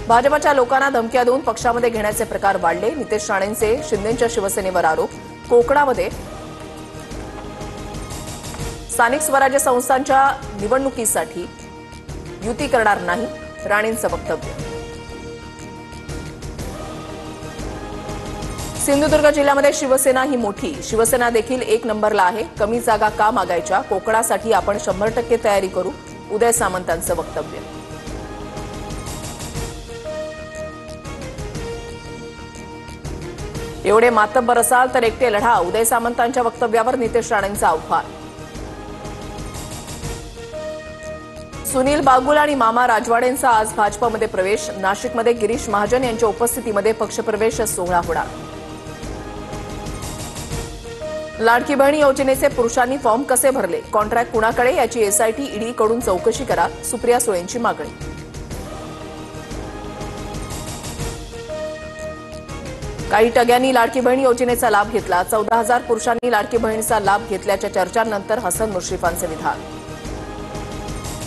भाजपच्या लोकांना धमक्या देऊन पक्षामध्ये घेण्याचे प्रकार वाढले. नितेश राणेंचे शिंदेंच्या शिवसेनेवर आरोप. कोकणामध्ये स्थानिक स्वराज्य संस्थांच्या निवडणुकीसाठी युती करणार नाही, राणेंचं वक्तव्य. सिंधुदुर्ग जिल्ह्यामध्ये शिवसेना ही मोठी. शिवसेना देखील 1 नंबरला आहे. कमी जागा का मागायच्या? कोकणासाठी आपण 100% तयारी करू, उदय सामंतांचं वक्तव्य. एवढे मातब्बर असाल तर एकटे लढा, उदय सामंतांच्या वक्तव्यावर नितेश राणेंचं आव्हान. सुनील बागुल आणि मामा राजवाडेंचा आज भाजपमध्ये प्रवेश. नाशिकमध्ये गिरीश महाजन यांच्या उपस्थितीमध्ये पक्षप्रवेश सोहळा होणार. लाडकी बहीण योजनेचे पुरुषांनी फॉर्म कसे भरले? कॉन्ट्रॅक्ट कुणाकडे? याची एसआयटी ईडीकडून चौकशी करा, सुप्रिया सुळेंची मागणी. काही टग्यांनी लाडकी बहीण योजनेचा लाभ घेतला. 14,000 पुरुषांनी लाडकी बहीणचा लाभ घेतल्याच्या चर्चांनंतर हसन मुश्रीफांचे विधान.